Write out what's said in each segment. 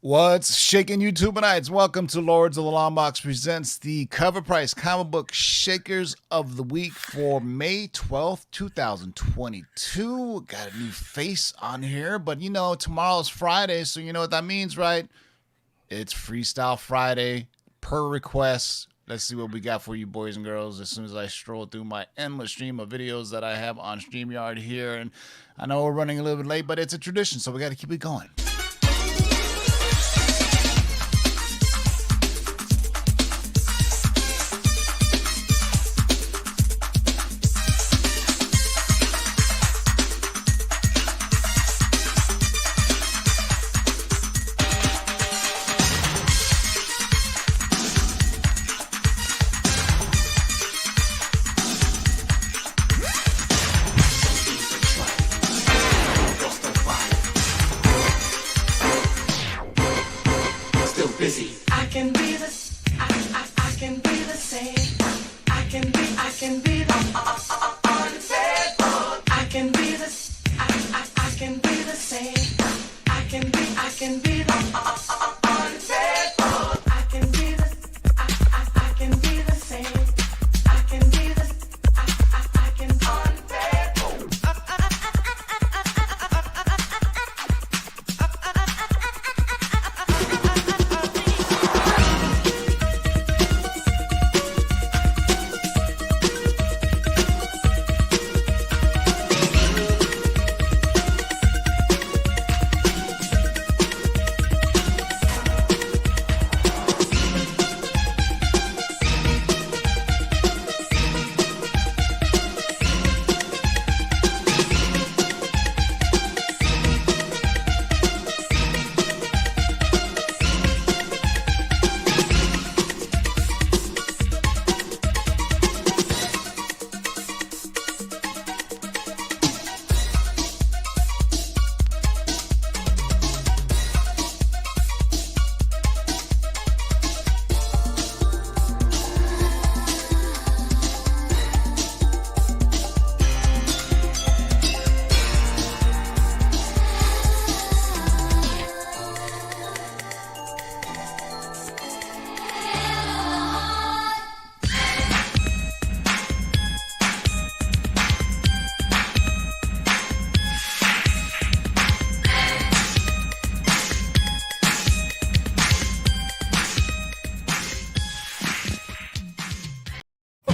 What's shaking YouTube tonight? Welcome to Lords of the Long Box presents the CovrPrice comic book shakers of the week for May 12th, 2022. Got a new face on here, but you know, tomorrow's Friday, so you know what that means, right? It's Freestyle Friday per request. Let's see what we got for you boys and girls as soon as I stroll through my endless stream of videos that I have on StreamYard here. And I know we're running a little bit late, but it's a tradition, so we got to keep it going.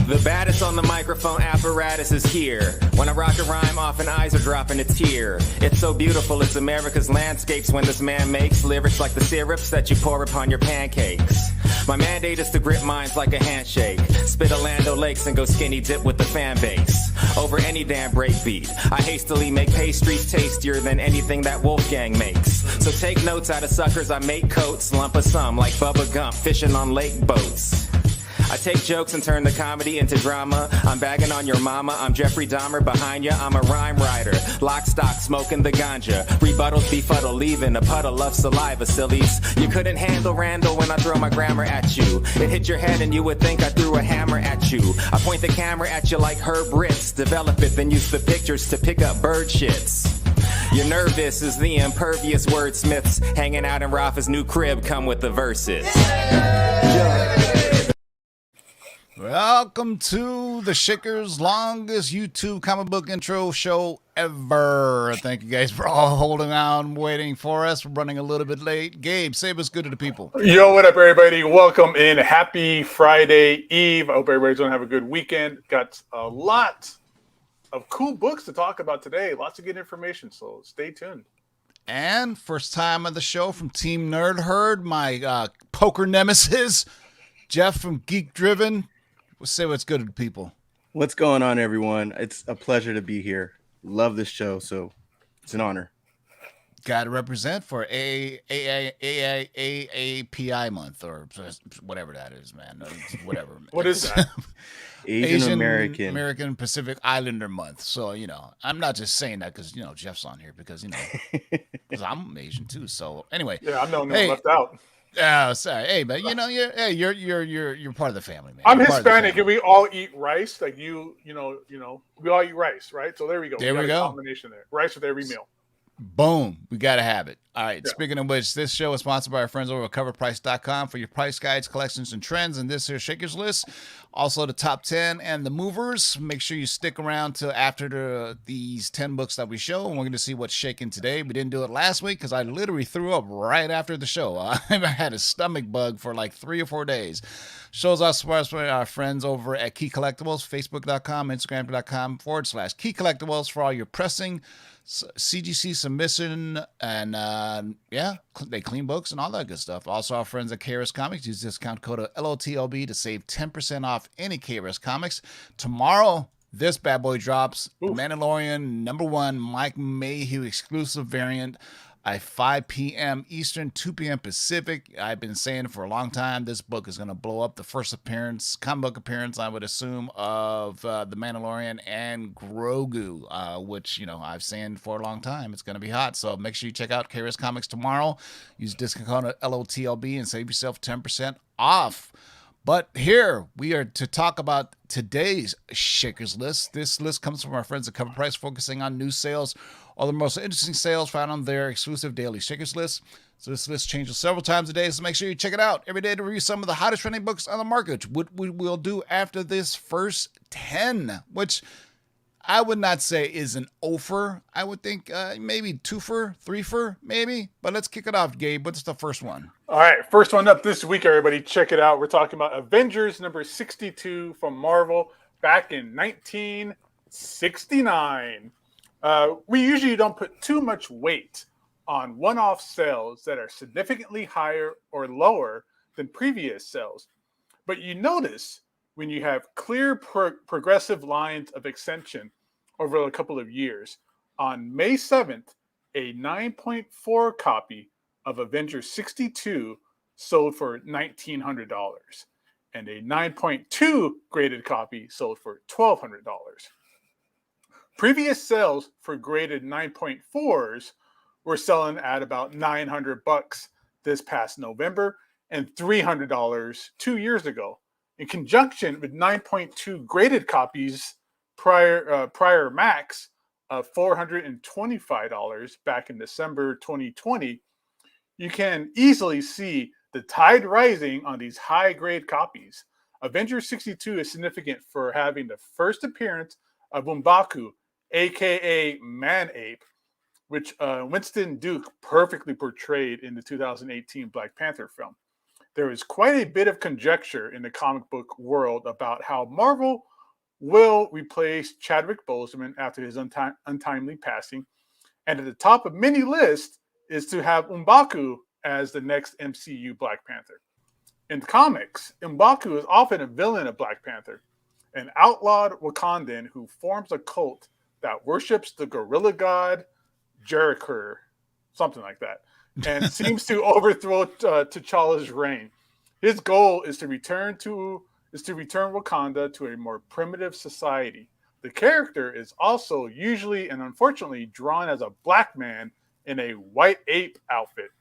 The baddest on the microphone apparatus is here. When I rock a rhyme, often eyes are dropping a tear. It's so beautiful, it's America's landscapes when this man makes lyrics like the syrups that you pour upon your pancakes. My mandate is to grip minds like a handshake. Spit a Lando Lakes and go skinny dip with the fan base. Over any damn breakbeat, I hastily make pastries tastier than anything that Wolfgang makes. So take notes out of suckers, I make coats, lump of some like Bubba Gump fishing on lake boats. I take jokes and turn the comedy into drama. I'm bagging on your mama, I'm Jeffrey Dahmer behind ya. I'm a rhyme writer, lock stock, smoking the ganja. Rebuttals befuddle, leaving a puddle of saliva, sillies. You couldn't handle Randall when I throw my grammar at you. It hit your head and you would think I threw a hammer at you. I point the camera at you like Herb Ritz. Develop it, then use the pictures to pick up bird shits. You're nervous as the impervious wordsmiths hanging out in Rafa's new crib come with the verses. Welcome to the Shaker's longest YouTube comic book intro show ever. Thank you guys for all holding on, waiting for us. We're running a little bit late. Gabe, say what's good to the people. Yo, what up, everybody? Welcome in. Happy Friday Eve. I hope everybody's going to have a good weekend. Got a lot of cool books to talk about today. Lots of good information, so stay tuned. And first time on the show from Team Nerd Herd, my poker nemesis, Jeff from Geek Driven. Say what's good to the people. What's going on, everyone? It's a pleasure to be here. Love this show, so it's an honor. Got to represent for AAPI month or whatever that is, man. Whatever. What is that? Asian American Pacific Islander month. So, you know, I'm not just saying that because, you know, Jeff's on here because, you know, because I'm Asian too. So anyway. Yeah, I'm the only one left out. Oh, sorry. Hey, but you know, you're part of the family, man. I'm Hispanic, and we all eat rice. Like we all eat rice, right? So there we go. There we go. Combination there, rice with every meal. Boom. We got to have it. All right. Yeah. Speaking of which, this show is sponsored by our friends over at CovrPrice.com for your price guides, collections, and trends. And this here Shakers list. Also the top 10 and the movers. Make sure you stick around till after these 10 books that we show. And we're going to see what's shaking today. We didn't do it last week because I literally threw up right after the show. I had a stomach bug for like 3 or 4 days. Shows us sponsored by our friends over at Key Collectibles, Facebook.com, Instagram.com/Key Collectibles for all your pressing, CGC submission, and they clean books and all that good stuff. Also, our friends at KRS Comics use discount code of LOTLB to save 10% off any KRS Comics. Tomorrow, this bad boy drops. Oof. Mandalorian #1 Mike Mayhew exclusive variant at 5 p.m. Eastern, 2 p.m. Pacific. I've been saying for a long time this book is going to blow up. The first comic book appearance, I would assume, of the Mandalorian and Grogu, which, I've saying for a long time it's going to be hot. So make sure you check out KRS Comics tomorrow. Use discount code LOTLB and save yourself 10% off. But here we are to talk about today's Shakers list. This list comes from our friends at CovrPrice, focusing on new sales or the most interesting sales found on their exclusive daily Shakers list. So this list changes several times a day, so make sure you check it out every day to review some of the hottest trending books on the market. What we will do after this first 10, which I would not say is an offer. I would think maybe 2-fer, 3-fer, maybe. But let's kick it off, Gabe. What's the first one? All right, first one up this week, everybody. Check it out. We're talking about Avengers number 62 from Marvel back in 1969. We usually don't put too much weight on one-off sales that are significantly higher or lower than previous sales. But you notice when you have clear progressive lines of extension over a couple of years. On May 7th, a 9.4 copy of Avengers 62 sold for $1,900, and a 9.2 graded copy sold for $1,200. Previous sales for graded 9.4s were selling at about $900 this past November and $300 2 years ago. In conjunction with 9.2 graded copies prior max of $425 back in December 2020, you can easily see the tide rising on these high-grade copies. Avengers 62 is significant for having the first appearance of M'Baku, a.k.a. Man-Ape, which Winston Duke perfectly portrayed in the 2018 Black Panther film. There is quite a bit of conjecture in the comic book world about how Marvel will replace Chadwick Boseman after his untimely passing. And at the top of many lists is to have M'Baku as the next MCU Black Panther. In comics, M'Baku is often a villain of Black Panther, an outlawed Wakandan who forms a cult that worships the gorilla god Jericho, something like that, and seems to overthrow T'Challa's reign. His goal is to return Wakanda to a more primitive society. The character is also usually and unfortunately drawn as a black man in a white ape outfit.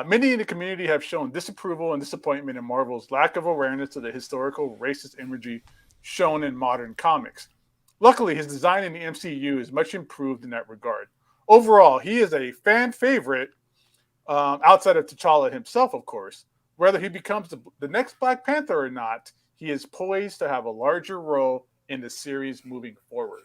Many in the community have shown disapproval and disappointment in Marvel's lack of awareness of the historical racist imagery shown in modern comics. Luckily, his design in the MCU is much improved in that regard. Overall, he is a fan favorite outside of T'Challa himself, of course. Whether he becomes the next Black Panther or not, he is poised to have a larger role in the series moving forward.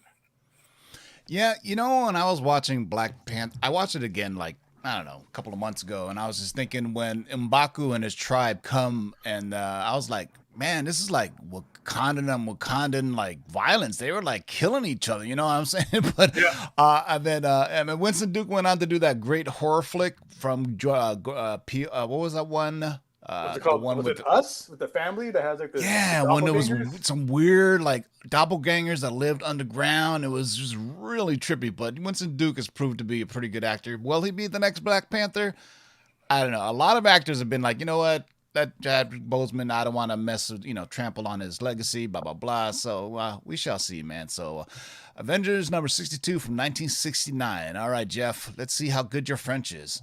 Yeah, when I was watching Black Panther, I watched it again a couple of months ago, and I was just thinking when M'Baku and his tribe come, and I was like, man, this is like Wakandan like violence. They were like killing each other, you know what I'm saying? But Yeah. and then Winston Duke went on to do that great horror flick from what was that one? What's it called? Was it Us with the family that has like the when there was doppelgangers? some weird like doppelgangers that lived underground. It was just really trippy. But Winston Duke has proved to be a pretty good actor. Will he be the next Black Panther? I don't know. A lot of actors have been like, you know what? That Chadwick Boseman, I don't want to mess with, trample on his legacy, blah, blah, blah. So we shall see, man. So Avengers number 62 from 1969. All right, Jeff, let's see how good your French is.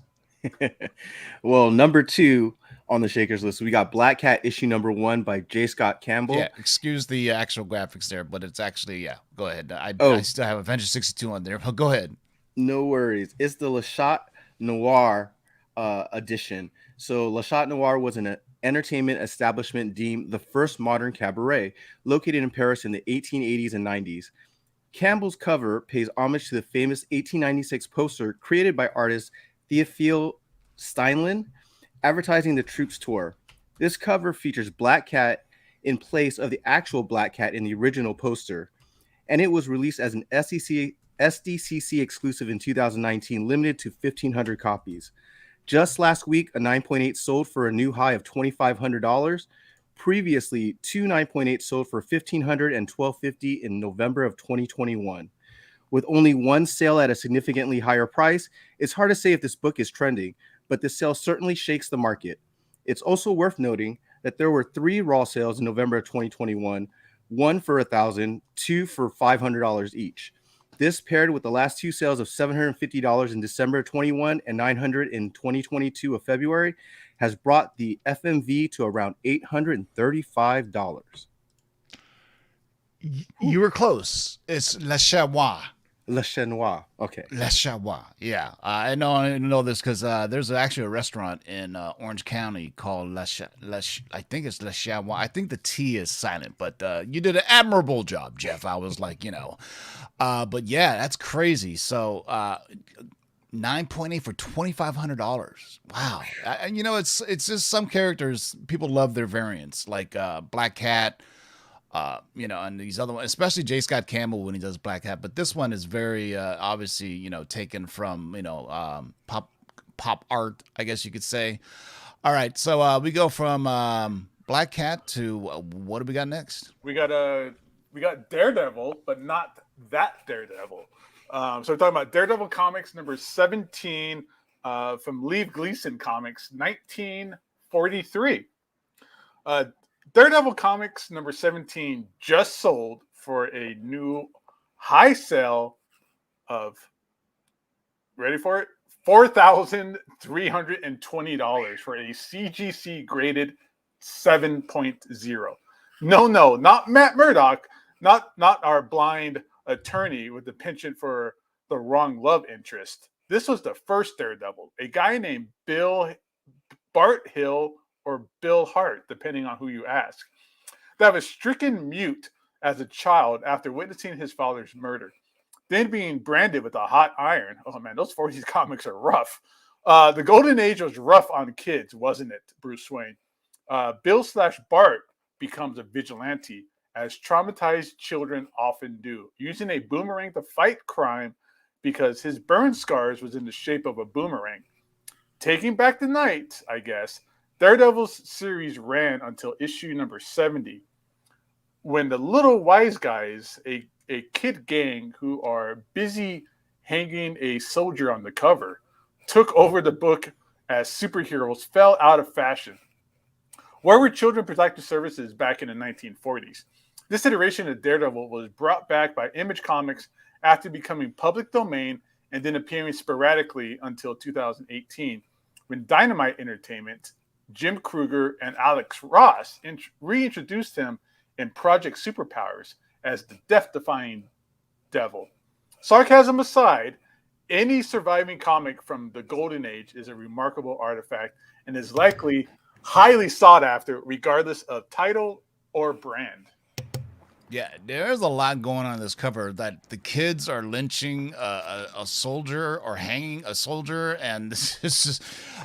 Well, number 2 on the Shakers list, we got Black Cat issue number 1 by J. Scott Campbell. Yeah, excuse the actual graphics there, but it's actually, go ahead. I still have Avengers 62 on there, but go ahead. No worries. It's the Le Chat Noir edition. So Le Chat Noir was an entertainment establishment deemed the first modern cabaret, located in Paris in the 1880s and 90s. Campbell's cover pays homage to the famous 1896 poster created by artist Theophile Steinlen, advertising the troupe's tour. This cover features Black Cat in place of the actual Black Cat in the original poster, and it was released as an SDCC exclusive in 2019, limited to 1,500 copies. Just last week, a 9.8 sold for a new high of $2,500. Previously, two 9.8 sold for $1,500 and $1,250 in November of 2021. With only one sale at a significantly higher price, it's hard to say if this book is trending, but the sale certainly shakes the market. It's also worth noting that there were 3 raw sales in November of 2021, one for $1,000, two for $500 each. This paired with the last 2 sales of $750 in December 21 and $900 in 2022 of February has brought the FMV to around $835. You were close. It's Le Chamois. Le Chenois. Okay. Le Chamois. Yeah. I know this because there's actually a restaurant in Orange County called I think it's Le Chamois. I think the T is silent, but you did an admirable job, Jeff. I was like, but yeah, that's crazy. So 9.8 for $2,500. Wow. It's just some characters, people love their variants, like Black Cat, and these other ones, especially J. Scott Campbell when he does Black Hat. But this one is very obviously, taken from, pop art, I guess you could say. All right. So we go from Black Cat to what do we got next? We got Daredevil, but not that Daredevil. So we're talking about Daredevil Comics number 17 from Leave Gleason Comics, 1943. Daredevil Comics number 17 just sold for a new high sale of, ready for it, $4,320 for a CGC graded 7.0. No, not Matt Murdock, not our blind attorney with the penchant for the wrong love interest. This was the first Daredevil, a guy named Bart Hill or Bill Hart, depending on who you ask, that was stricken mute as a child after witnessing his father's murder, then being branded with a hot iron. Oh man, those 40s comics are rough. The golden age was rough on kids, wasn't it, Bruce Wayne? Bill/Bart becomes a vigilante, as traumatized children often do, using a boomerang to fight crime because his burn scars was in the shape of a boomerang. Taking back the night, I guess, Daredevil's series ran until issue number 70, when the Little Wise Guys, a kid gang who are busy hanging a soldier on the cover, took over the book as superheroes fell out of fashion. Where were Children Protective Services back in the 1940s? This iteration of Daredevil was brought back by Image Comics after becoming public domain and then appearing sporadically until 2018, when Dynamite Entertainment, Jim Kruger, and Alex Ross reintroduced him in Project Superpowers as the death-defying devil. Sarcasm aside, any surviving comic from the Golden Age is a remarkable artifact and is likely highly sought after, regardless of title or brand. Yeah, there's a lot going on in this cover that the kids are lynching a soldier or hanging a soldier, and this is just,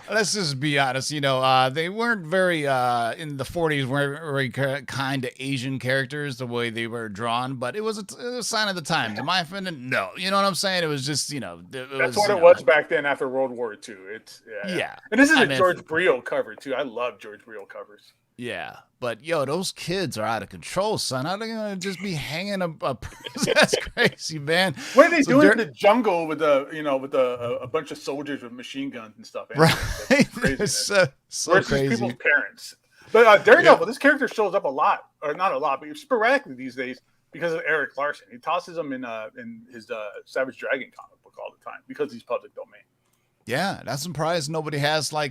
let's just be honest, they weren't very in the 40s weren't very kind to Asian characters the way they were drawn, but it was a sign of the times. In my opinion, no, you know what I'm saying? It was just that's what it was back then after World War II. It's yeah. And this is a George Brio cover too. I love George Brio covers. Yeah, but those kids are out of control, son. How are they gonna just be hanging a That's crazy, man. What are they doing in the jungle with a bunch of soldiers with machine guns and stuff? Right, it's so Where's crazy. These people's parents? But Daredevil, this character shows up a lot, or not a lot, but sporadically these days because of Eric Larson. He tosses them in his Savage Dragon comic book all the time because he's public domain. Yeah, that's surprised nobody has I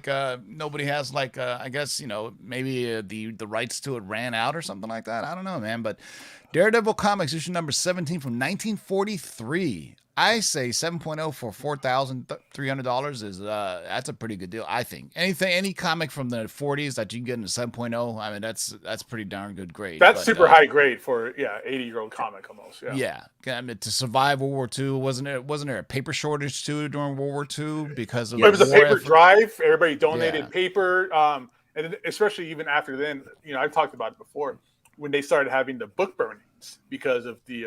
guess maybe the rights to it ran out or something like that. I don't know, man. But Daredevil Comics issue number 17 from 1943. I say 7.0 for $4,300 is that's a pretty good deal. I think any comic from the 40s that you can get in a 7.0, I mean that's pretty darn good grade. That's But super high grade for 80-year-old comic almost. Yeah. yeah, I mean, to survive World War II, wasn't there a paper shortage too during World War II because of It was a war paper effort? drive. Everybody donated Yeah. paper, and especially even after then, I've talked about it before when they started having the book burnings because of the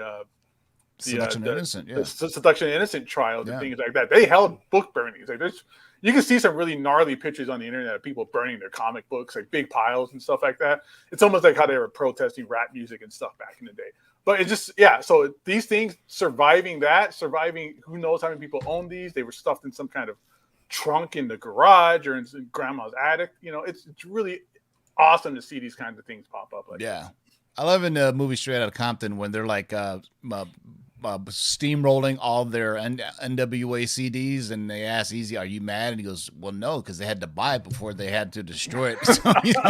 Seduction of Innocent, yeah. seduction of innocent trials and Yeah. things like that. They held book burnings. Like you can see some really gnarly pictures on the internet of people burning their comic books, like big piles and stuff like that. It's almost like how they were protesting rap music and stuff back in the day. But it just, yeah. So these things, surviving, who knows how many people own these? They were stuffed in some kind of trunk in the garage or in grandma's attic. It's really awesome to see these kinds of things pop up. Yeah. I love in the movie Straight Outta Compton when they're like steamrolling all their NWA CDs, and they ask Easy, "Are you mad?" And he goes, "Well, no, because they had to buy it before they had to destroy it." So, you know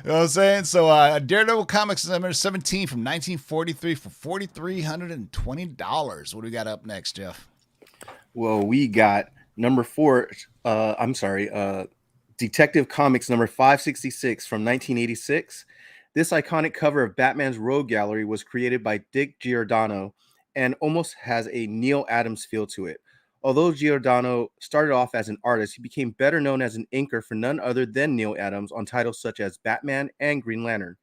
what I'm saying? So, Daredevil Comics number 17 from 1943 for $4,320. What do we got up next, Jeff? Well, we got number 4. Detective Comics number 566 from 1986. This iconic cover of Batman's Rogue Gallery was created by Dick Giordano and almost has a Neil Adams feel to it. Although Giordano started off as an artist, he became better known as an inker for none other than Neil Adams on titles such as Batman and Green Lantern.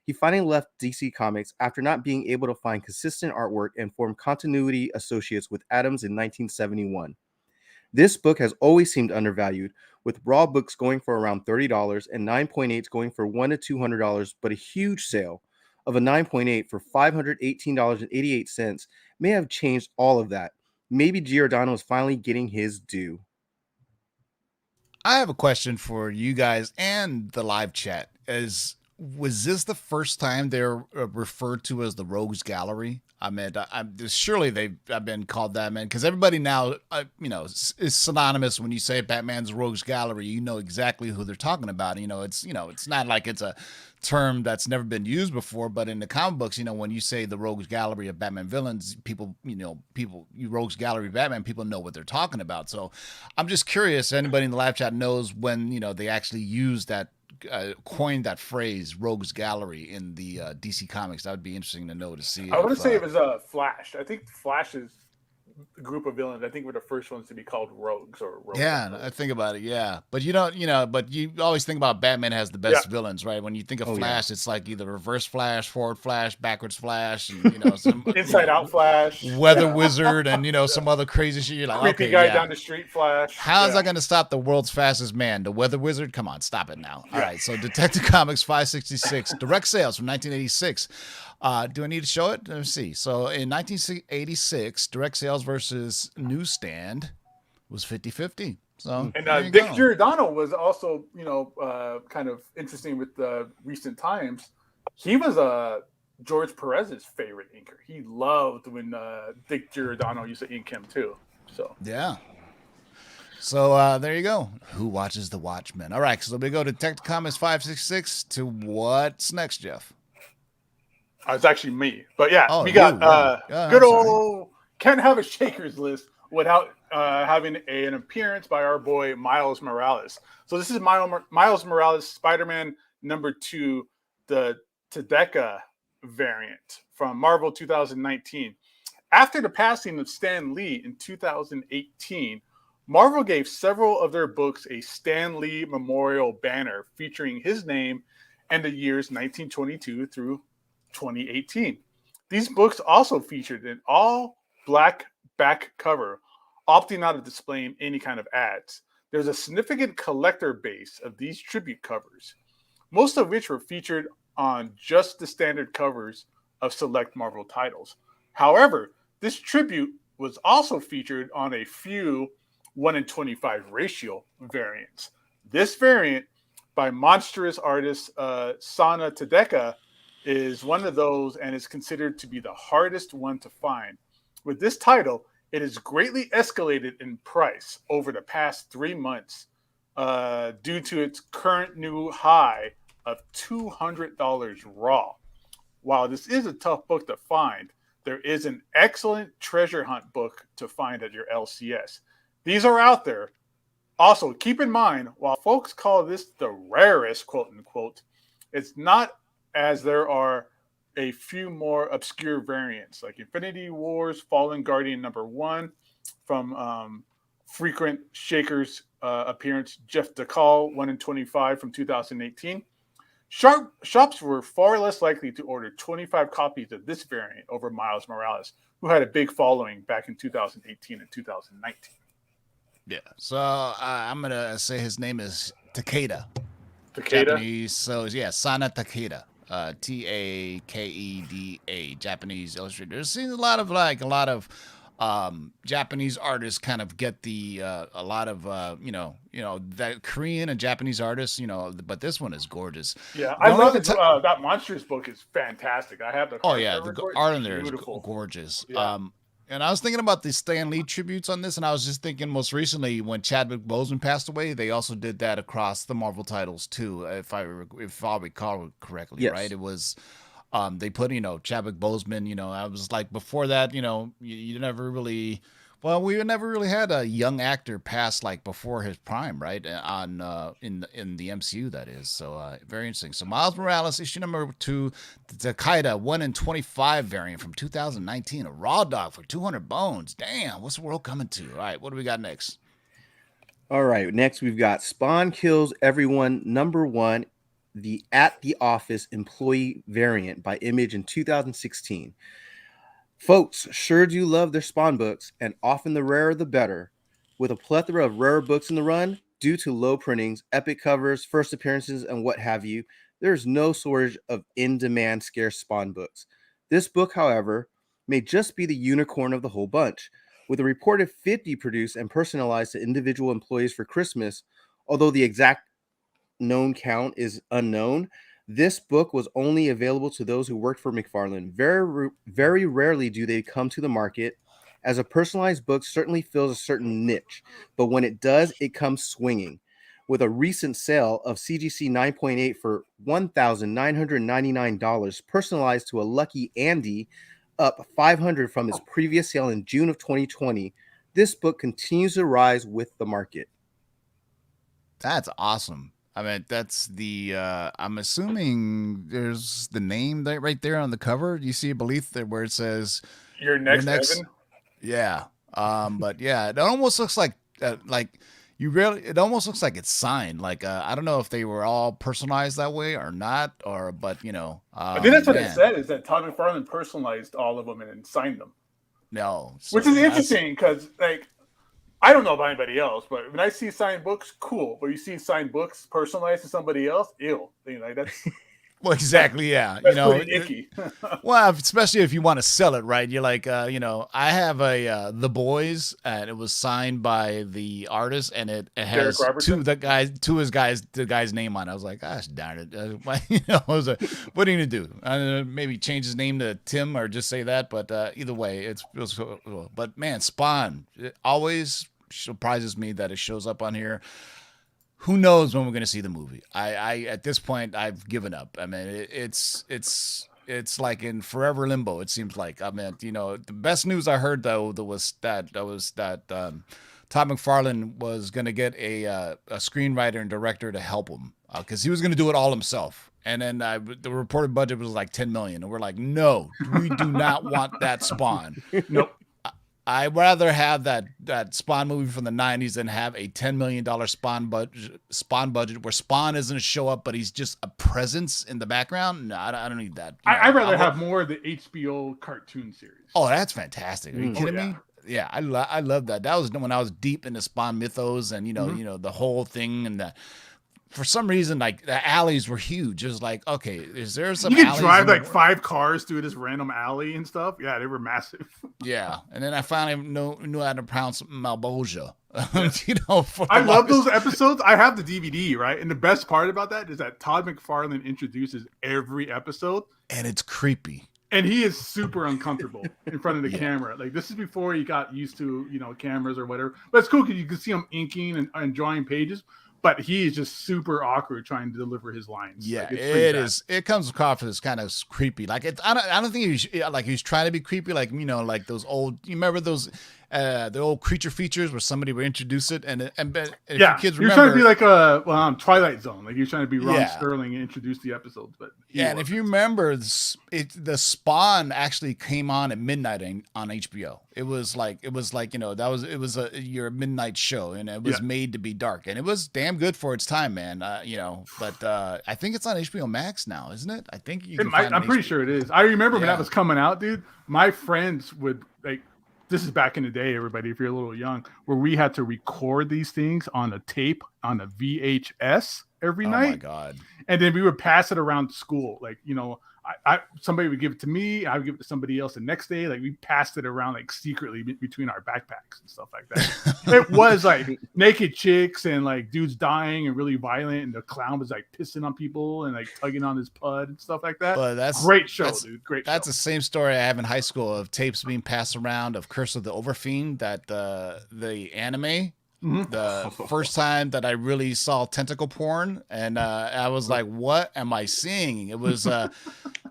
He finally left DC Comics after not being able to find consistent artwork and formed continuity associates with Adams in 1971. This book has always seemed undervalued, with raw books going for around $30 and 9.8s going for $100 to $200, but a huge sale of a 9.8 for $518.88 may have changed all of that. Maybe Giordano is finally getting his due. I have a question for you guys and the live chat. Was this the first time they're referred to as the Rogues Gallery? I mean, surely I've been called that, man, because everybody now, is synonymous when you say Batman's Rogues Gallery. You know exactly who they're talking about. It's not like it's a term that's never been used before, but in the comic books, when you say the Rogues Gallery of Batman villains, Rogues Gallery of Batman, people know what they're talking about. So I'm just curious, anybody in the live chat knows when, they actually use that, coined that phrase Rogues Gallery in the DC Comics. That would be interesting to know, to see. I want to say it was Flash. I think Flash's group of villains, I think, were the first ones to be called rogues or rogues. Yeah, I think about it. Yeah, but you don't, but you always think about Batman has the best villains, right? When you think of Flash, it's like either reverse Flash, forward Flash, backwards Flash, and some inside out Flash, Weather Wizard, and some other crazy shit. You're like, creepy guy down the street Flash. How is that going to stop the world's fastest man, the Weather Wizard? Come on, stop it now. All right, so Detective Comics 566, direct sales from 1986. Do I need to show it? Let me see. So in 1986, direct sales versus newsstand was 50-50. So and Dick Giordano was also, kind of interesting with recent times. He was George Perez's favorite inker. He loved when Dick Giordano used to ink him too. So yeah. So there you go. Who watches the Watchmen? All right, so we go to Detective Comics 566 to what's next, Jeff? It's actually me. But yeah, we got good old can't have a Shakers list without having an appearance by our boy Miles Morales. So this is Miles Morales, Spider-Man #2, the Tedeka variant from Marvel 2019. After the passing of Stan Lee in 2018, Marvel gave several of their books a Stan Lee memorial banner featuring his name and the years 1922 through 2018. These books also featured an all black back cover, opting out of displaying any kind of ads. There's a significant collector base of these tribute covers, most of which were featured on just the standard covers of select Marvel titles. However, this tribute was also featured on a few 1-in-25 ratio variants. This variant by monstrous artist Sana Tedeka is one of those and is considered to be the hardest one to find. With this title, it has greatly escalated in price over the past 3 months due to its current new high of $200 raw. While this is a tough book to find, there is an excellent treasure hunt book to find at your LCS. These are out there. Also, keep in mind, while folks call this the rarest, quote unquote, it's not, as there are a few more obscure variants like Infinity Wars Fallen Guardian #1 from frequent Shakers appearance Jeff DeCall 1 in 25 from 2018. Shops were far less likely to order 25 copies of this variant over Miles Morales, who had a big following back in 2018 and 2019. Yeah. So I'm going to say his name is Takeda. Takeda? Japanese. So, yeah, Sana Takeda. Takeda, Japanese illustrator. There's seen a lot of Japanese artists kind of get the a lot of that Korean and Japanese artists, but this one is gorgeous. Yeah, I love it. That Monsters book is fantastic. I have the art in there is gorgeous. Yeah. And I was thinking about the Stan Lee tributes on this, and I was just thinking most recently when Chadwick Boseman passed away, they also did that across the Marvel titles too, if I recall correctly. Yes. Right? It was. They put, Chadwick Boseman, I was like, before that, you never really, we never really had a young actor pass like before his prime, right? In the MCU, that is. So very interesting. So Miles Morales, issue #2, the Takeda 1 in 25 variant from 2019, a raw dog for 200 bones. Damn, what's the world coming to? All right, what do we got next? All right, next we've got Spawn Kills Everyone #1. The At the Office employee variant by Image in 2016. Folks sure do love their Spawn books, and often the rarer the better. With a plethora of rare books in the run, due to low printings, epic covers, first appearances, and what have you, there's no shortage of in-demand scarce Spawn books. This book, however, may just be the unicorn of the whole bunch. With a reported 50 produced and personalized to individual employees for Christmas, although the exact known count is unknown, this book was only available to those who worked for McFarlane. Very rarely do they come to the market, as a personalized book certainly fills a certain niche, but when it does, it comes swinging. With a recent sale of CGC 9.8 for $1,999, personalized to a lucky Andy, up $500 from its previous sale in June of 2020, this book continues to rise with the market. That's awesome. I mean, that's the, I'm assuming there's the name right there on the cover. You see it beneath there where it says, Your next Evan? Yeah. But yeah, it almost looks like it almost looks like it's signed. Like, I don't know if they were all personalized that way or not, but I think that's what it said, is that Todd McFarlane personalized all of them and signed them. No. Which is interesting because, like, I don't know about anybody else, but when I see signed books, cool. But you see signed books personalized to somebody else, ew. That's well, exactly, yeah. That's pretty icky. Well, especially if you want to sell it, right? You're like, I have a The Boys, and it was signed by the artist, and it has the guy's name on it. I was like, gosh darn it. I was like, what are you gonna do? Maybe change his name to Tim or just say that. But either way, it was cool. But man, Spawn, it always surprises me that it shows up on here. Who knows when we're going to see the movie? I at this point I've given up. I mean, it's like in forever limbo. It seems like. I mean, the best news I heard though was that Todd McFarlane was going to get a screenwriter and director to help him because he was going to do it all himself. And then the reported budget was like $10 million, and we're like, no, we do not want that Spawn. Nope. I'd rather have that Spawn movie from the 90s than have a $10 million Spawn budget where Spawn isn't a show up, but he's just a presence in the background. No, I don't need that. I'd rather have more of the HBO cartoon series. Oh, that's fantastic. Are you kidding me? Yeah, I love that. That was when I was deep into Spawn mythos and, the whole thing and the... For some reason, like the alleys were huge. It was like, okay, is there some? You could drive like 5 cars through this random alley and stuff. Yeah, they were massive. Yeah, and then I finally knew how to pronounce Malbolgia. I love those episodes. I have the DVD, right? And the best part about that is that Todd McFarlane introduces every episode, and it's creepy. And he is super uncomfortable in front of the camera. Like this is before he got used to cameras or whatever. But it's cool because you can see him inking and drawing pages. but he is just super awkward trying to deliver his lines. Yeah, like, it is. It comes across as kind of creepy. Like I don't think he's trying to be creepy. Like like those old. You remember those the old creature features where somebody would introduce it and if yeah, kids you're remember, trying to be like a Twilight Zone. Like you're trying to be Ron Yeah. Sterling and introduce the episodes. But yeah, and if you remember, the Spawn actually came on at midnight on HBO. It was like it was your midnight show, and it was made to be dark, and it was damn good for its time, man. But I think it's on HBO Max now, isn't it? I think you can find it. I'm pretty sure it is. I remember when that was coming out, dude. My friends would like. This is back in the day, everybody, if you're a little young, where we had to record these things on a tape, on a VHS every night. Oh, my God. And then we would pass it around school. Like, somebody would give it to me. I would give it to somebody else the next day. Like, we passed it around, like, secretly between our backpacks and stuff like that. It was, like, naked chicks and, like, dudes dying and really violent. And the clown was, like, pissing on people and, like, tugging on his pud and stuff like that. Well, great show, dude. Great show. That's the same story I have in high school of tapes being passed around of Curse of the Overfiend, that the anime. The first time that I really saw tentacle porn, and I was like, what am I seeing? It was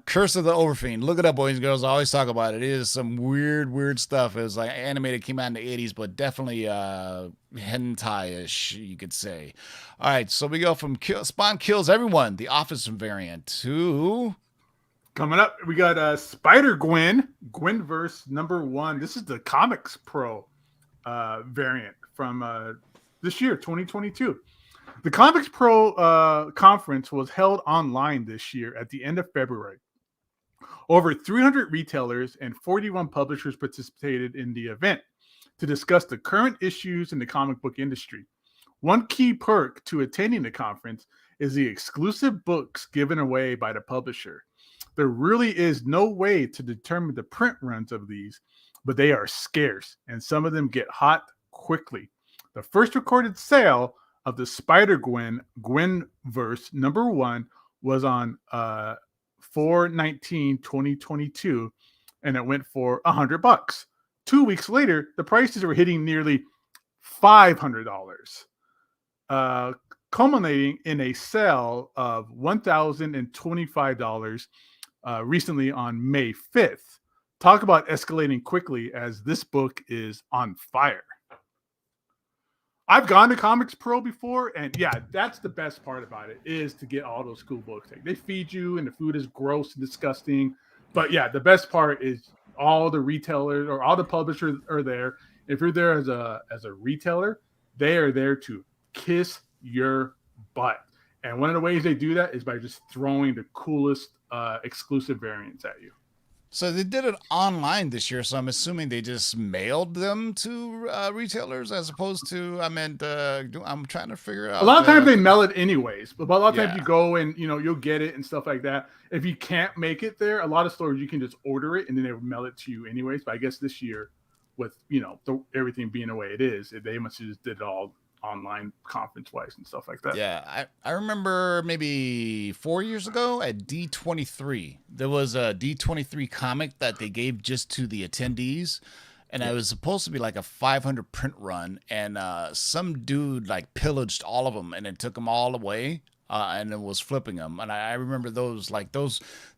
Curse of the Overfiend. Look it up, boys and girls. I always talk about it. It is some weird stuff. It was like animated, came out in the 80s, but definitely hentai-ish, you could say. All right, so we go from Spawn Kills Everyone, the Office variant, to... Coming up, we got Spider-Gwen, Gwenverse #1. This is the Comics Pro variant from this year, 2022. The Comics Pro conference was held online this year at the end of February. Over 300 retailers and 41 publishers participated in the event to discuss the current issues in the comic book industry. One key perk to attending the conference is the exclusive books given away by the publisher. There really is no way to determine the print runs of these, but they are scarce, and some of them get hot quickly. The first recorded sale of the Spider-Gwen Gwenverse #1 was on 4/19/2022, and it went for $100. 2 weeks later, the prices were hitting nearly $500, culminating in a sale of $1,025 recently on May 5th. Talk about escalating quickly, as this book is on fire. I've gone to Comics Pro before, and yeah, that's the best part about it, is to get all those cool books. Like, they feed you, and the food is gross and disgusting. But yeah, the best part is all the retailers or all the publishers are there. If you're there as a retailer, they are there to kiss your butt. And one of the ways they do that is by just throwing the coolest exclusive variants at you. So they did it online this year, so I'm assuming they just mailed them to retailers as opposed to, I'm trying to figure out. A lot of times they mail it anyways, but a lot of times you go and, you'll get it and stuff like that. If you can't make it there, a lot of stores, you can just order it and then they will mail it to you anyways. But I guess this year with, everything being the way it is, they must have just did it all online conference wise and stuff like that. Yeah, I remember maybe 4 years ago at D23, there was a D23 comic that they gave just to the attendees, and it was supposed to be like a 500 print run, and some dude like pillaged all of them and then took them all away. And then was flipping them. And I remember those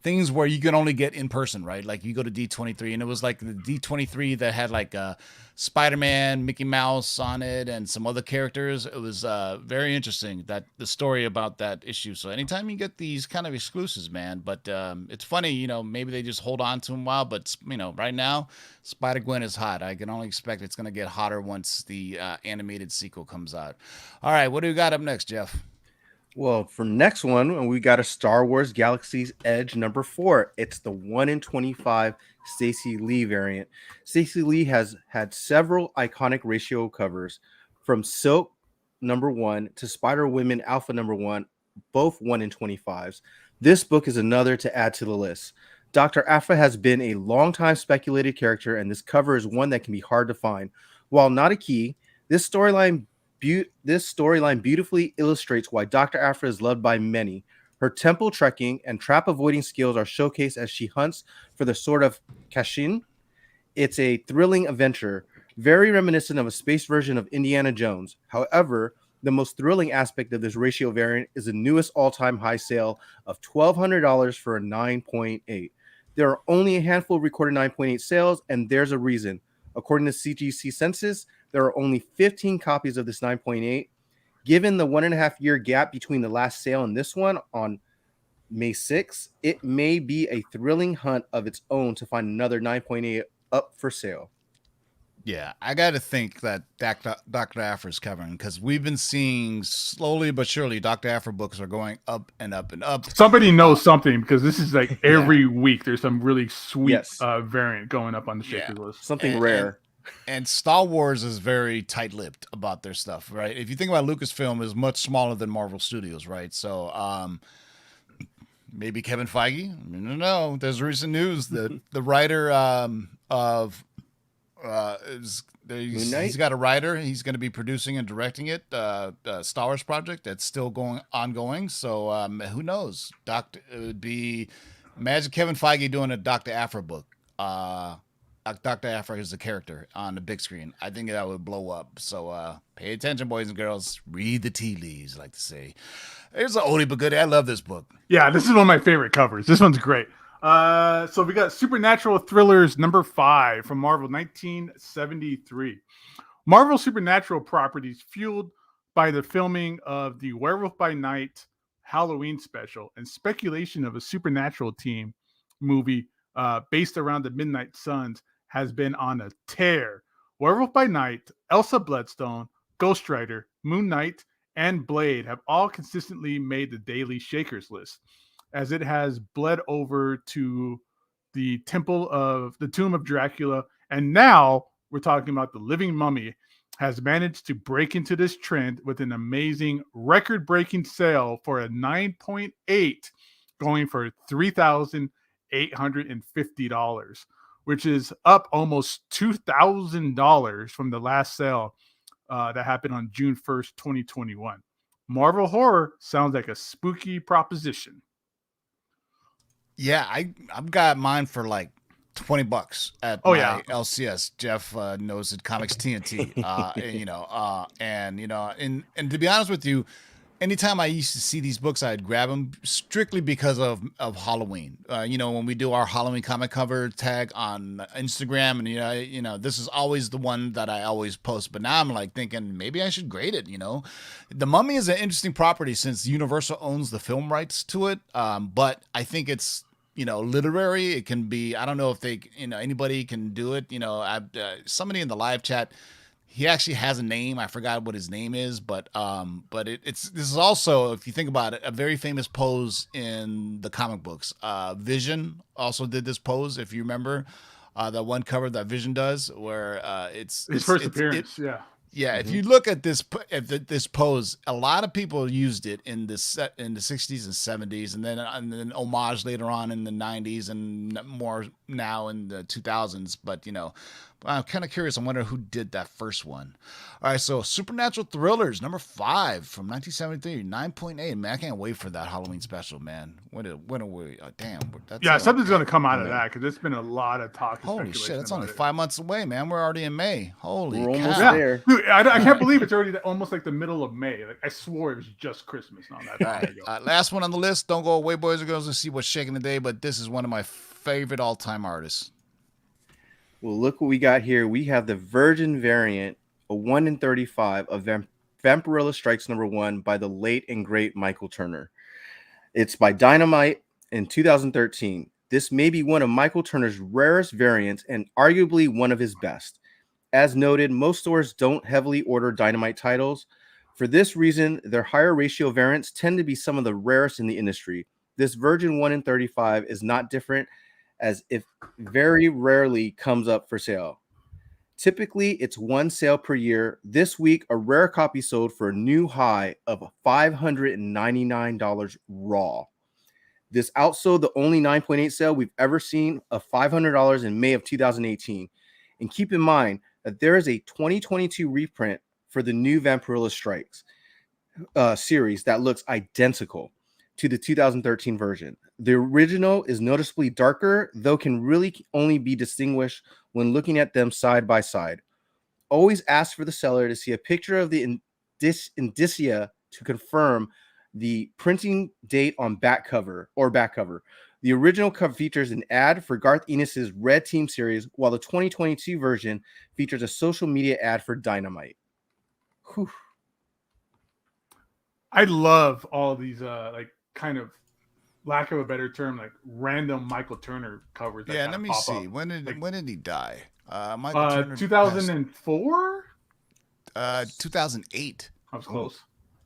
things where you can only get in person, right? Like you go to D23, and it was like the D23 that had like Spider-Man, Mickey Mouse on it, and some other characters. It was very interesting, that the story about that issue. So anytime you get these kind of exclusives, man, but it's funny, maybe they just hold on to them a while, but right now, Spider-Gwen is hot. I can only expect it's going to get hotter once the animated sequel comes out. All right, what do we got up next, Jeff? Well, for next one, we got a Star Wars Galaxy's Edge #4. It's the 1/25 Stacey Lee variant. Stacey Lee has had several iconic ratio covers, from Silk #1 to Spider-Women Alpha #1, both 1/25s. This book is another to add to the list. Dr. Aphra has been a long-time speculated character, and this cover is one that can be hard to find. While not a key, this storyline beautifully illustrates why Dr. Aphra is loved by many. Her temple trekking and trap avoiding skills are showcased as she hunts for the Sword of Kashin. It's a thrilling adventure, very reminiscent of a space version of Indiana Jones. However, The most thrilling aspect of this ratio variant is the newest all-time high sale of $1,200 for a 9.8. There are only a handful of recorded 9.8 sales, and there's a reason. According to CGC Census, there are only 15 copies of this 9.8. Given the 1.5 year gap between the last sale and this one on May 6th, it may be a thrilling hunt of its own to find another 9.8 up for sale. Yeah, I got to think that Dr. Afra's covering, because we've been seeing slowly but surely Dr. Afra books are going up and up and up. Somebody knows something, because this is like every week there's some really sweet variant going up on the Shakers list. Something rare. And Star Wars is very tight-lipped about their stuff, right? If you think about Lucasfilm, is much smaller than Marvel Studios, right? So maybe Kevin Feige? I don't know. There's recent news that the writer of he's got a writer. He's going to be producing and directing it. Star Wars project that's still ongoing. So who knows? It would be imagine Kevin Feige doing a Dr. Afra book. Dr. Afra is the character on the big screen. I think that would blow up. So pay attention, boys and girls. Read the tea leaves, I like to say. There's an oldie but goodie. I love this book. Yeah, this is one of my favorite covers. This one's great. So we got Supernatural Thrillers #5 from Marvel, 1973. Marvel Supernatural properties fueled by the filming of the Werewolf by Night Halloween special and speculation of a Supernatural team movie based around the Midnight Suns has been on a tear. Werewolf by Night, Elsa Bloodstone, Ghost Rider, Moon Knight, and Blade have all consistently made the daily Shakers list, as it has bled over to the Tomb of Dracula, and now we're talking about the Living Mummy has managed to break into this trend with an amazing record-breaking sale for a 9.8, going for $3,850, which is up almost $2,000 from the last sale that happened on June 1st, 2021. Marvel Horror sounds like a spooky proposition. Yeah, I've got mine for like $20 at my LCS. Jeff knows it, Comics TNT. And to be honest with you, anytime I used to see these books, I'd grab them strictly because of Halloween. When we do our Halloween comic cover tag on Instagram, and this is always the one that I always post. But now I'm like thinking maybe I should grade it. The Mummy is an interesting property since Universal owns the film rights to it. But I think it's literary. It can be. I don't know if they anybody can do it. Somebody in the live chat. He actually has a name. I forgot what his name is, but this is also, if you think about it, a very famous pose in the comic books. Vision also did this pose, if you remember, that one cover that Vision does, where it's his first appearance. Yeah, if you look at this pose, a lot of people used it in the 60s and 70s, and then homage later on in the 90s, and more now in the 2000s. But I'm kind of curious. I wonder who did that first one. All right, so Supernatural Thrillers #5 from 1973, 9.8. Man, I can't wait for that Halloween special, man. When are we? Damn. Something's going to come out of that, because there's been a lot of talk. Holy shit, that's only 5 months away, man. We're already in May. Holy cow. We're almost there. Dude, I can't believe it's already almost like the middle of May. Like, I swore it was just Christmas, not that long ago. Last one on the list. Don't go away, boys and girls, to see what's shaking today, but this is one of my favorite all-time artists. Well, look what we got here. We have the Virgin variant, a 1 in 35 of Vampirella Strikes #1 by the late and great Michael Turner. It's by Dynamite in 2013. This may be one of Michael Turner's rarest variants and arguably one of his best. As noted, most stores don't heavily order Dynamite titles. For this reason, their higher ratio variants tend to be some of the rarest in the industry. This Virgin 1 in 35 is not different, as if very rarely comes up for sale. Typically, it's one sale per year. This week, a rare copy sold for a new high of $599 raw. This outsold the only 9.8 sale we've ever seen of $500 in May of 2018. And keep in mind that there is a 2022 reprint for the new Vampirella Strikes series that looks identical to the 2013 version. The original is noticeably darker, though can really only be distinguished when looking at them side by side. Always ask for the seller to see a picture of the indicia to confirm the printing date on back cover. The original cover features an ad for Garth Ennis's Red Team series, while the 2022 version features a social media ad for Dynamite. Whew. I love all these like kind of, lack of a better term, like random Michael Turner covers. Yeah, let me see. When did he die? Michael Turner 2004? 2008. I was close.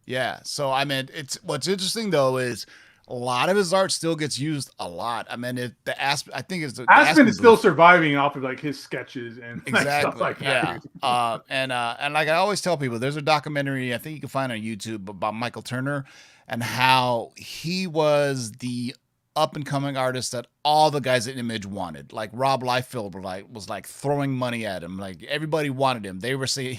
Yeah. So I mean, it's what's interesting though is a lot of his art still gets used a lot. I mean, I think it's Aspen is still surviving off of like his sketches and exactly stuff like that. Yeah. And like I always tell people, there's a documentary I think you can find on YouTube about Michael Turner and how he was the up and coming artist that all the guys at Image wanted. Like Rob Liefeld was throwing money at him. Like everybody wanted him. They were saying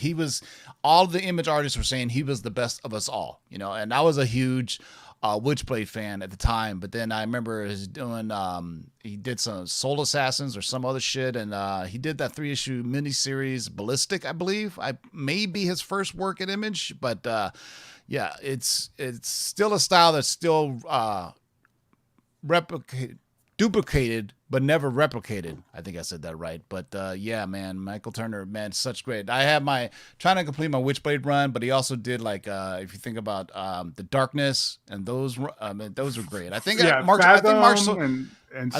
all the Image artists were saying he was the best of us all, and I was a huge Witchblade fan at the time, but then I remember he did some Soul Assassins or some other shit, and he did that 3-issue miniseries Ballistic, I believe. May be his first work at Image, but yeah, it's still a style that's still duplicated but never replicated. I think I said that right. But yeah, man, Michael Turner, man, such great. I have trying to complete my Witchblade run, but he also did if you think about the Darkness and those are great. I think Mark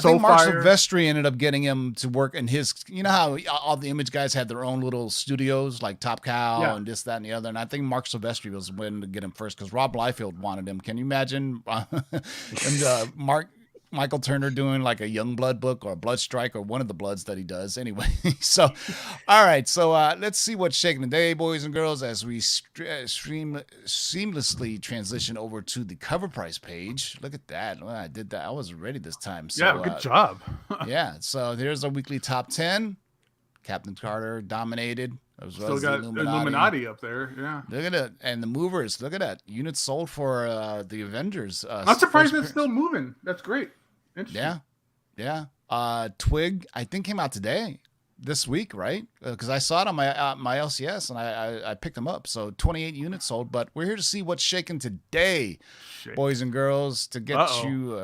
Silvestri ended up getting him to work in his. You know how all the Image guys had their own little studios like Top Cow and this, that, and the other. And I think Mark Silvestri was willing to get him first because Rob Liefeld wanted him. Can you imagine? And Michael Turner doing like a Youngblood book or a Blood Strike or one of the Bloods that he does anyway. So, all right. So let's see what's shaking today, boys and girls, as we seamlessly transition over to the CovrPrice page. Look at that. Well, I did that. I was ready this time. So, yeah, good job. Yeah. So there's our weekly top 10. Captain Carter dominated. Still got Illuminati up there. Yeah. Look at it. And the movers. Look at that. Units sold for the Avengers. I'm surprised it's still moving. That's great. Yeah. Twig, I think came out this week, right? Because I saw it on my LCS and I picked them up. So 28 units sold. But we're here to see what's shaking today, boys and girls, to get you.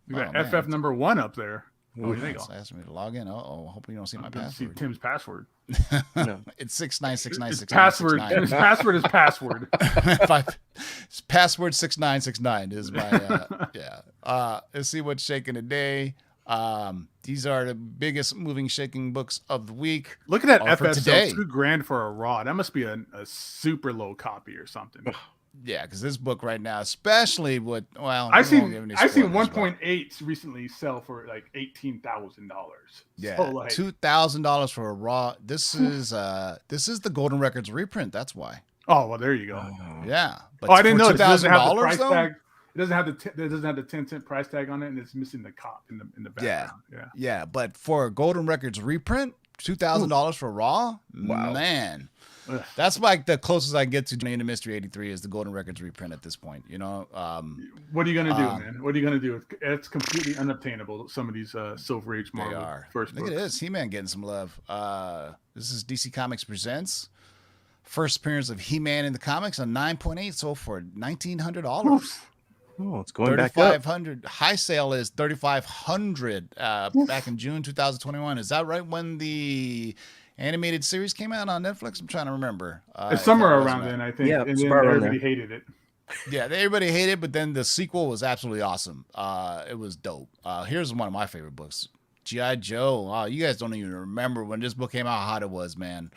You got FF number 1 up there. Oh, you think? Asked me to log in. Hope you don't see my password. See Tim's password. No. It's 696969. His password is password. Password 6969 is my yeah. Let's see what's shaking today. These are the biggest moving shaking books of the week. Look at that FSL, $2,000 for a raw. That must be a super low copy or something. Yeah, because this book right now, especially I seen 1.8 recently sell for like $18,000. Yeah, so $2,000 for a raw. This is the Golden Records reprint. That's why. Oh well, there you go. Yeah, but I didn't know it doesn't have the price tag. It doesn't have the 10-cent price tag on it, and it's missing the cop in the background. Yeah. But for a Golden Records reprint, $2,000 for raw. Wow, man. That's like the closest I can get to Journey into Mystery 83 is the Golden Records reprint at this point. What are you gonna do, man? What are you gonna do? It's completely unobtainable. Some of these Silver Age Marvel first books. Look at this, He-Man getting some love. This is DC Comics Presents. First appearance of He-Man in the comics on 9.8, sold for $1,900. Oh, it's going back up. $3,500. High sale is $3,500 back in June 2021. Is that right when the animated series came out on Netflix? I'm trying to remember. It's somewhere around then, I think. Yeah, and then everybody hated it. Yeah, everybody hated it, but then the sequel was absolutely awesome. It was dope. Here's one of my favorite books, G.I. Joe. You guys don't even remember when this book came out, how hot it was, man.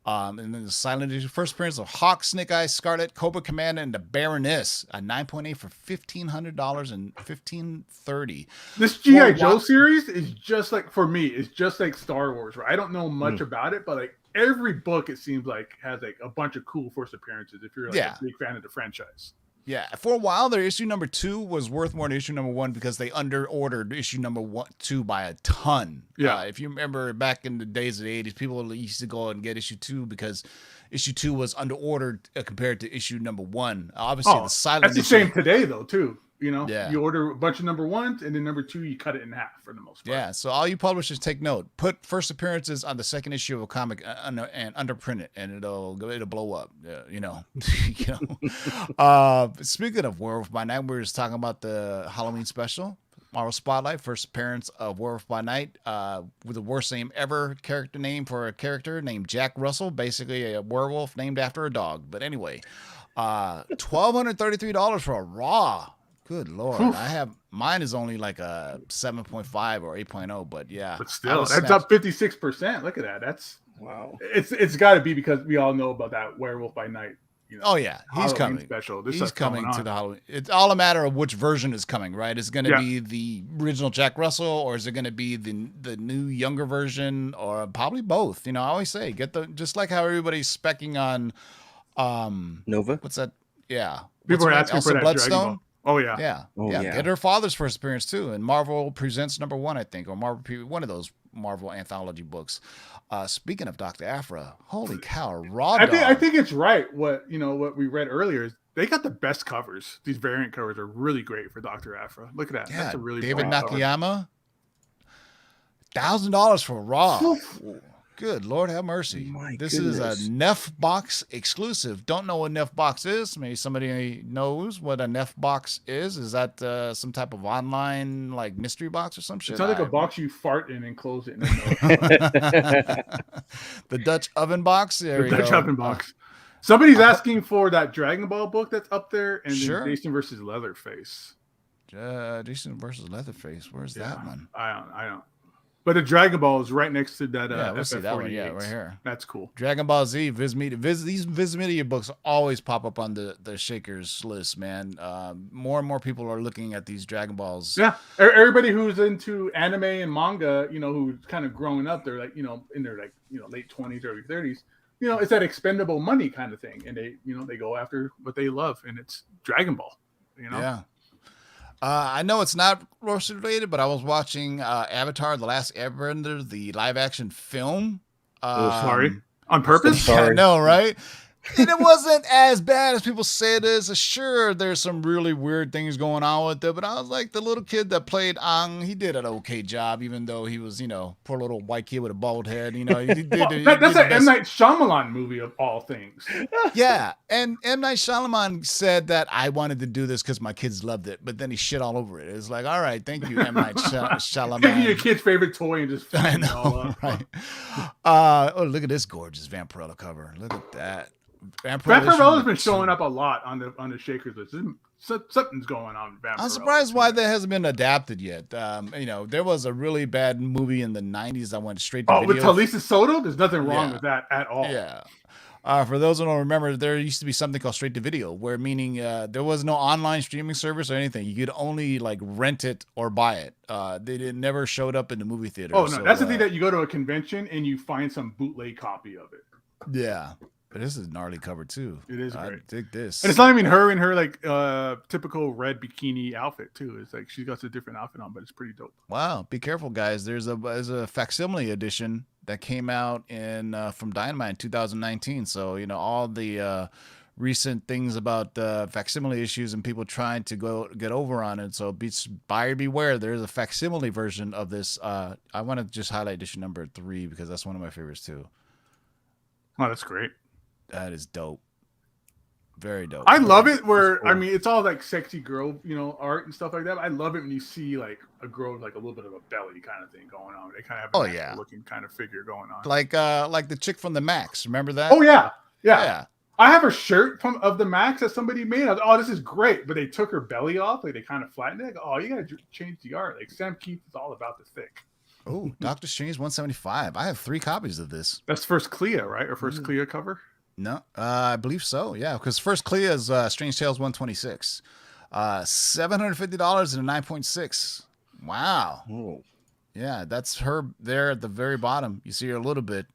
And then the silent edition, first appearance of Hawk, Snake Eyes, Scarlet, Cobra Commander, and the Baroness. A 9.8 for $1,500 and $1,530. This G.I. Joe series is just like, for me, it's just like Star Wars, right? I don't know much about it, but like every book, it seems like has like a bunch of cool first appearances if you're like a big fan of the franchise. Yeah, for a while, their issue number 2 was worth more than issue number 1 because they under-ordered issue number 2 by a ton. Yeah, if you remember back in the days of the 80s, people used to go and get issue 2 because issue 2 was under-ordered compared to issue number 1. Obviously, the silent that's the same today, though, too. You know, Yeah. you order a bunch of number ones, and then number two, you cut it in half for the most part. Yeah, so all you publishers take note. Put first appearances on the second issue of a comic and underprint it, and it'll blow up. You know, you know. Speaking of Werewolf by Night, we were just talking about the Halloween special, Marvel Spotlight. First appearance of Werewolf by Night, with the worst name ever character name for a character named Jack Russell, basically a werewolf named after a dog. But anyway, $1,233 for a raw. Good Lord. Oof. I have mine is only like a 7.5 or 8.0, but yeah. But still, that's up 56%. Look at that. That's Wow. it's got to be because we all know about that Werewolf by Night. You know, Oh yeah, he's Halloween coming. special. This He's stuff's going coming to on. the Halloween. It's all a matter of which version is coming, right? Is it going to Yeah. be the original Jack Russell, or is it going to be the new younger version, or probably both? You know, I always say get the just like how everybody's specking on, Nova. what's that? Yeah, People What's are her name? asking Elsa for that Bloodstone. Dragon Ball. Oh yeah. Yeah, Oh, yeah, yeah. Get her father's first appearance too, and Marvel Presents #1, I think, or one of those Marvel anthology books. Speaking of Dr. Aphra, holy cow, raw dog. I think it's right. What we read earlier is they got the best covers. These variant covers are really great for Dr. Aphra. Look at that. Yeah, That's a really David great cover. Nakayama, $1,000 for raw. Good Lord, have mercy. My This is goodness. a Neff box exclusive. Don't know what Neff box is. Maybe somebody knows what a Neff box is. Is that some type of online like mystery box or some shit? It's not like a box you fart in and close it. And then The Dutch oven box. There the we Dutch go. oven box. Somebody's asking for that Dragon Ball book that's up there, and Sure. then Jason versus Leatherface. Jason versus Leatherface. Where's that one? I don't. But the Dragon Ball is right next to that. Yeah, we'll see FF48. that one. Yeah, right here. That's cool. Dragon Ball Z, Viz Media. These Viz Media books always pop up on the Shakers list, man. More and more people are looking at these Dragon Balls. Yeah, everybody who's into anime and manga, you know, who's kind of growing up, they're like, you know, in their like, you know, late 20s, early 30s. You know, it's that expendable money kind of thing, and they, you know, they go after what they love, and it's Dragon Ball. You know, Yeah. I know it's not roast related, but I was watching Avatar: The Last Airbender, the live action film. sorry, on purpose. Sorry. I know, right? And it wasn't as bad as people say it is. Sure, there's some really weird things going on with it, but I was like, the little kid that played Aang, he did an okay job, even though he was, you know, poor little white kid with a bald head. You know, he did. Well, he that's did an the M best. Night Shyamalan movie of all things. Yeah, and M. Night Shyamalan said that I wanted to do this because my kids loved it, but then he shit all over it. It's like, all right, thank you, M. Night Shyamalan. Taking your kid's favorite toy and just I fucking it all know, up. right? Oh, look at this gorgeous Vampirella cover. Look at that. Vampirella's been showing up a lot on the Shakers list. Something's going on with Vampirella. I'm surprised why that hasn't been adapted yet. You know, there was a really bad movie in the 90s that went straight to Oh, with video. Talisa Soto, there's nothing wrong Yeah. with that at all. Yeah. For those who don't remember, there used to be something called straight to video, where meaning there was no online streaming service or anything. You could only like rent it or buy it. Never showed up in the movie theater. Oh no, so, that's the thing that you go to a convention and you find some bootleg copy of it. Yeah, but this is a gnarly cover too. It is I great. dig this. And it's not even her in her like typical red bikini outfit too. It's like she's got a different outfit on, but it's pretty dope. Wow, be careful, guys. There's a facsimile edition that came out in from Dynamite in 2019. So you know all the recent things about facsimile issues and people trying to get over on it. So buyer beware. There's a facsimile version of this. I want to just highlight issue number 3 because that's one of my favorites too. Oh, that's great. That is dope. Very dope. I love it where That's cool. I mean it's all like sexy girl, you know, art and stuff like that. But I love it when you see like a girl with like a little bit of a belly kind of thing going on. They kind of have Oh, a yeah. looking kind of figure going on. Like the chick from the Max. Remember that? Oh yeah. Yeah. I have a shirt of the Max that somebody made. I was, oh, this is great, but they took her belly off, like they kind of flattened it. I go, oh, you gotta change the art. Like Sam Keith is all about the thick. Oh, Doctor Strange 175. I have 3 copies of this. That's first Clea, right? Or first Clea cover? No, I believe so. Yeah, because first Clea is Strange Tales 126. $750 and a 9.6. Wow. Oh. Yeah, that's her there at the very bottom. You see her a little bit.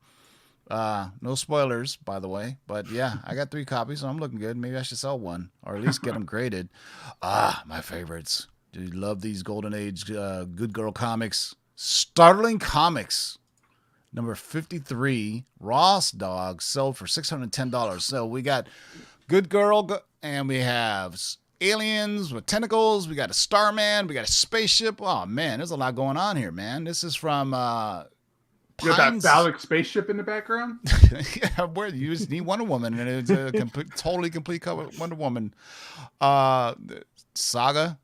No spoilers, by the way. But yeah, I got 3 copies, so I'm looking good. Maybe I should sell one or at least get them graded. My favorites. Dude, love these Golden Age Good Girl comics. Startling Comics. Number 53, Ross Dog, sold for $610. So we got Good Girl, and we have aliens with tentacles. We got a Starman. We got a spaceship. Oh man, there's a lot going on here, man. This is from You got that phallic spaceship in the background. Yeah, where you just need Wonder Woman, and it's a totally complete cover Wonder Woman. Saga.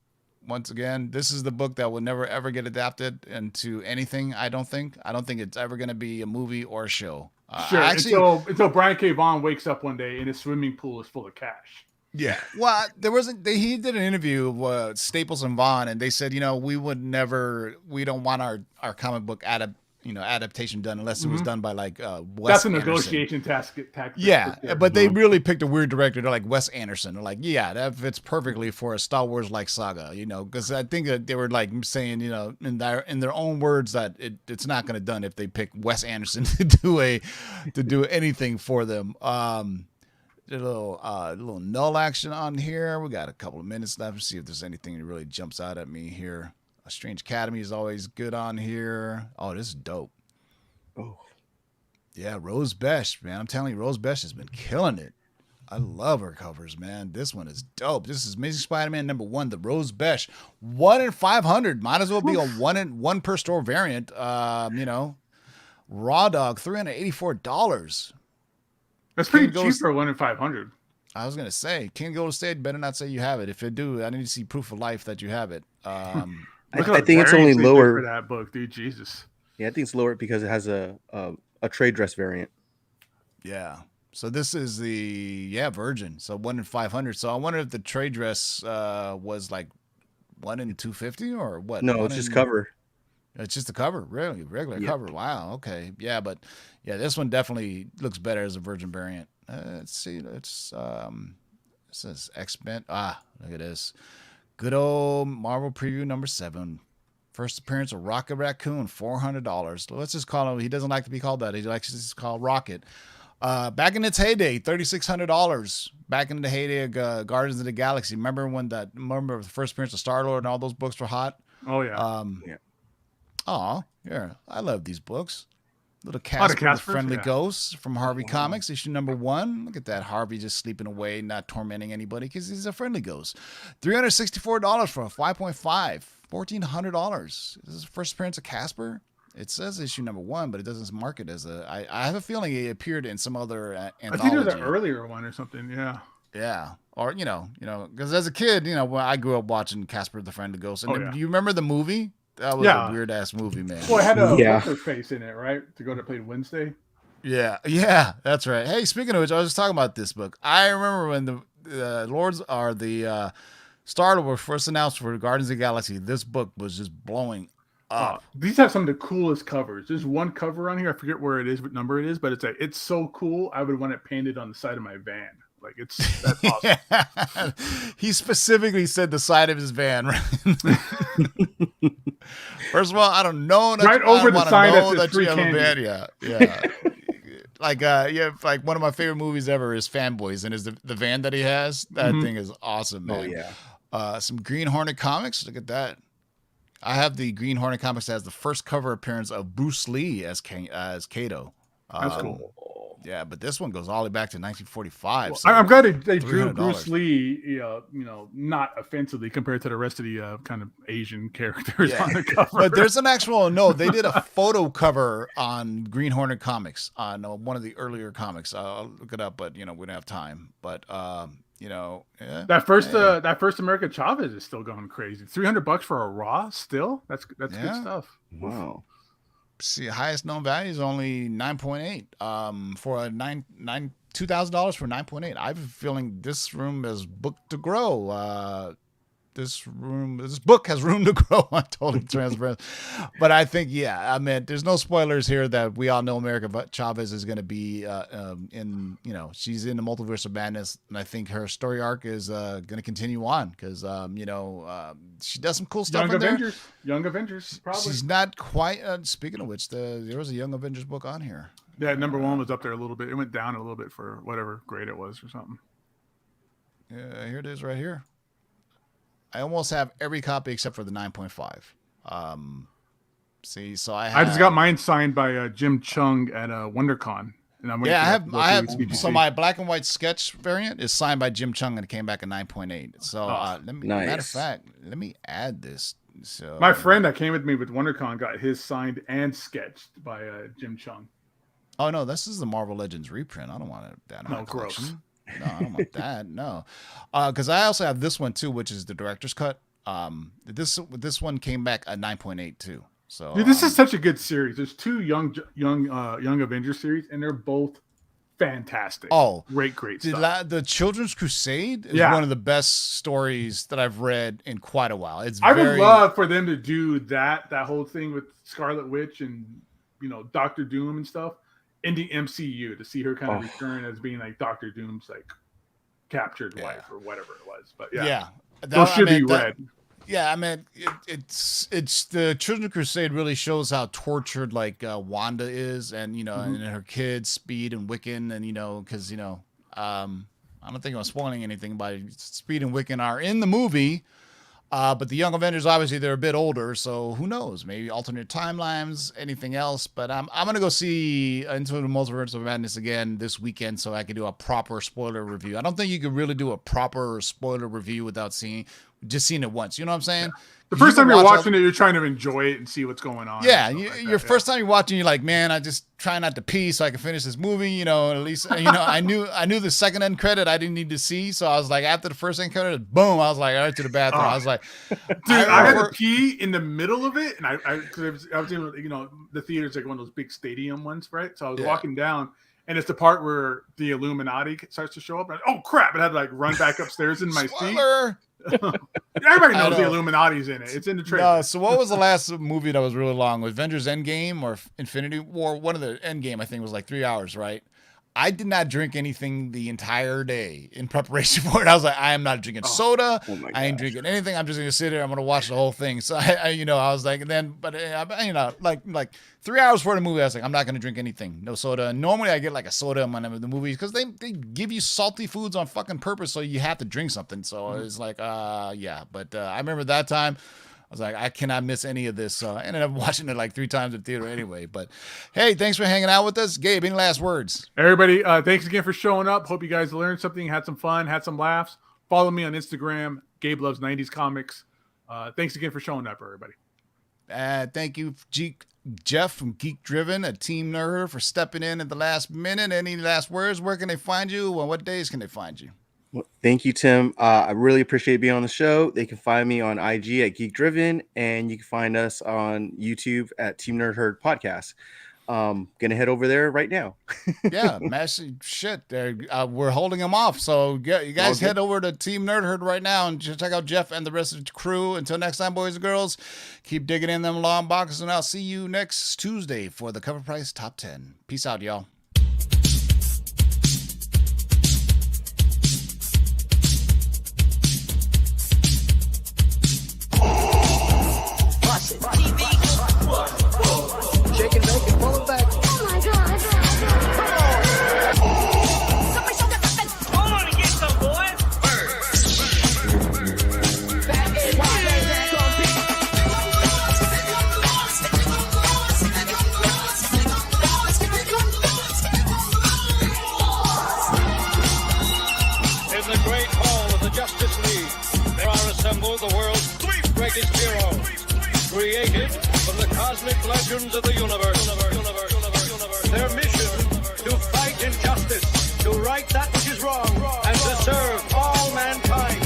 Once again, this is the book that will never ever get adapted into anything. I don't think it's ever going to be a movie or a show. Sure, until Brian K. Vaughan wakes up one day and his swimming pool is full of cash. Yeah. Well, he did an interview with Staples and Vaughn, and they said, we don't want our comic book adaptation done unless it was done by like Wes That's a Anderson. negotiation tactic. Yeah, but they really picked a weird director. They're like Wes Anderson. They're like, yeah, that fits perfectly for a Star Wars like saga, because I think that they were like saying, in their own words that it's not going to done if they pick Wes Anderson to do anything for them. A little null action on here. We got a couple of minutes left to see if there's anything that really jumps out at me here. A Strange Academy is always good on here. Oh, this is dope. Oh, yeah, Rose Besh, man. I'm telling you, Rose Besh has been killing it. I love her covers, man. This one is dope. This is Amazing Spider-Man #1, the Rose Besh. 1 in 500. Might as well be a one per store variant. Raw Dog, $384. That's pretty cheap for 1 in 500. I was gonna say, King Golden State better not say you have it. If you do, I need to see proof of life that you have it. I think it's only lower for that book, dude. Jesus. Yeah, I think it's lower because it has a trade dress variant. Yeah. So this is the Virgin. So 1 in 500. So I wonder if the trade dress was like 1 in 250 or what? No, it's just cover. It's just a cover, really, regular cover. Wow. Okay. Yeah, but this one definitely looks better as a Virgin variant. Let's see. It says X-Men. Look at this. Good old Marvel preview #7. First appearance of Rocket Raccoon, $400. Let's just call him. He doesn't like to be called that. He likes to just call Rocket. Back in its heyday, $3,600. Back in the heyday of Guardians of the Galaxy. Remember the first appearance of Star-Lord and all those books were hot? Oh yeah. Yeah. Oh, yeah. I love these books. Little Casper, the Friendly Ghost from Harvey Comics, issue #1. Look at that. Harvey just sleeping away, not tormenting anybody because he's a friendly ghost. $364 for a 5.5. $1,400. This is the first appearance of Casper. It says issue #1, but it doesn't mark it as I have a feeling it appeared in some other anthology. I think it was an earlier one or something. Yeah. Yeah. Or, because as a kid, when I grew up watching Casper the Friendly Ghost. And do you remember the movie? That was a weird ass movie, man. Well, it had what's her face in it, right? To go to play Wednesday. Yeah, that's right. Hey, speaking of which, I was just talking about this book. I remember when the Lords are the Star-Lord were first announced for Guardians of the Galaxy. This book was just blowing up. These have some of the coolest covers. There's one cover on here. I forget where it is, what number it is, but it's so cool. I would want it painted on the side of my van. Like that's awesome. He specifically said the side of his van. Right? First of all, I don't know. Right over the sign that you have a van. Yeah. Like one of my favorite movies ever is Fanboys, and is the van that he has. That thing is awesome, man. Oh yeah. Some Green Hornet comics. Look at that. I have the Green Hornet comics as the first cover appearance of Bruce Lee as Kato. That's cool. Yeah, but this one goes all the way back to 1945. Well, so I'm glad they drew Bruce Lee, not offensively compared to the rest of the kind of Asian characters on the cover. But there's an actual they did a photo cover on Green Hornet comics on one of the earlier comics. I'll look it up, but we don't have time. But that first America Chavez is still going crazy. $300 for a raw still. That's good stuff. Wow. See, highest known value is only 9.8. For a $2,000 for 9.8. I have a feeling this room is booked to grow. This book has room to grow. I'm totally transparent, but I think there's no spoilers here that we all know America Chavez is going to be she's in the Multiverse of Madness, and I think her story arc is going to continue on because she does some cool stuff. Young Avengers, probably. She's not quite. Speaking of which, there was a Young Avengers book on here. Yeah, #1 was up there a little bit. It went down a little bit for whatever grade it was or something. Yeah, here it is right here. I almost have every copy except for the 9.5. So I just got mine signed by Jim Chung at WonderCon. And I'm waiting Yeah, for I that to go have. through So CGC. my black and white sketch variant is signed by Jim Chung and it came back at 9.8. So let me. Matter of Nice. fact, let me add this. So My friend that came with me with WonderCon got his signed and sketched by Jim Chung. Oh no, this is the Marvel Legends reprint. I don't want that in my No, gross. collection. No, I don't want that. No, because I also have this one too, which is the director's cut. This one came back at 9.8 too. So Dude, this is such a good series. There's two young Avengers series, and they're both fantastic. Oh, great stuff. the Children's Crusade is Yeah. one of the best stories that I've read in quite a while. It's I very, would love for them to do that whole thing with Scarlet Witch and Doctor Doom and stuff in the MCU to see her kind of return as being like Doctor Doom's like captured wife or whatever it was. But yeah, those should be read. Yeah, I mean, it's the Children's Crusade really shows how tortured like Wanda is, and and her kids, Speed and Wiccan, and because I don't think I'm spoiling anything, but Speed and Wiccan are in the movie. But the Young Avengers, obviously, they're a bit older, so who knows? Maybe alternate timelines, anything else. But I'm gonna go see Into the Multiverse of Madness again this weekend, so I can do a proper spoiler review. I don't think you could really do a proper spoiler review without seeing it once. You know what I'm saying? The first time you're watching it, you're trying to enjoy it and see what's going on. Yeah, your first time you're watching, you're like, man, I just try not to pee so I can finish this movie. At least I knew the second end credit I didn't need to see, so I was like, after the first end credit, boom, I was like, all right, to the bathroom. I was like, dude, I had to pee in the middle of it, and I was in the theater's like one of those big stadium ones, right? So I was walking down. And it's the part where the Illuminati starts to show up. And oh crap! And I had to like run back upstairs in my seat. Everybody knows the Illuminati's in it. It's in the trailer. No, so what was the last movie that was really long? Avengers Endgame or Infinity War? One of the Endgame, I think, was like 3 hours, right? I did not drink anything the entire day in preparation for it. I was like, I am not drinking soda. I ain't drinking anything. I'm just gonna sit here. I'm gonna watch the whole thing. So I was like, and then, but like 3 hours for the movie, I was like, I'm not gonna drink anything, no soda. And normally I get like a soda in one of the movies because they give you salty foods on fucking purpose, so you have to drink something. So it's like, yeah. But I remember that time. I was like, I cannot miss any of this. So I ended up watching it like 3 times in theater anyway. But hey, thanks for hanging out with us. Gabe, any last words? Everybody, thanks again for showing up. Hope you guys learned something, had some fun, had some laughs. Follow me on Instagram, Gabe Loves 90s Comics. Thanks again for showing up, everybody. Thank you, Jeff from Geek Driven, a Team Nerd, for stepping in at the last minute. Any last words? Where can they find you? Well, what days can they find you? Well, thank you, Tim. I really appreciate being on the show. They can find me on IG at Geek Driven, and you can find us on YouTube at Team Nerd Herd Podcast. Gonna head over there right now. Yeah, massive shit. We're holding them off, so you guys head over to Team Nerd Herd right now and check out Jeff and the rest of the crew. Until next time, boys and girls, keep digging in them long boxes, and I'll see you next Tuesday for the Cover Price Top 10. Peace out, y'all. Shake and bake and pull it back. Oh my god. Hold on and get some, boys. In the great hall of the Justice League, there are assembled the world's 3 greatest heroes, created from the cosmic legends of the universe. Their mission, to fight injustice, to right that which is wrong, and to serve all mankind.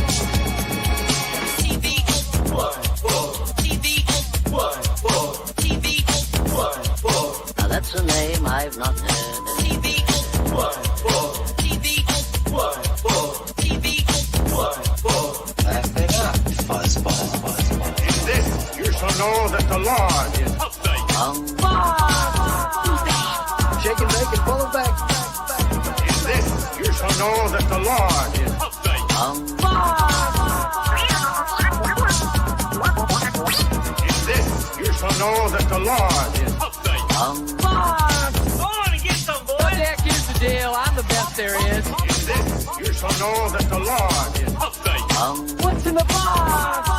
Now that's a name I've not heard. In this, you shall know that the Lord is upright. Shake and bake and pull it back. In this, you shall know that the Lord is upright. In this, you shall know that the Lord is upright. Hold on and get some, boys. Jack, here's the deal. I'm the best there is. In this, you shall know that the Lord is upright. What's in the box?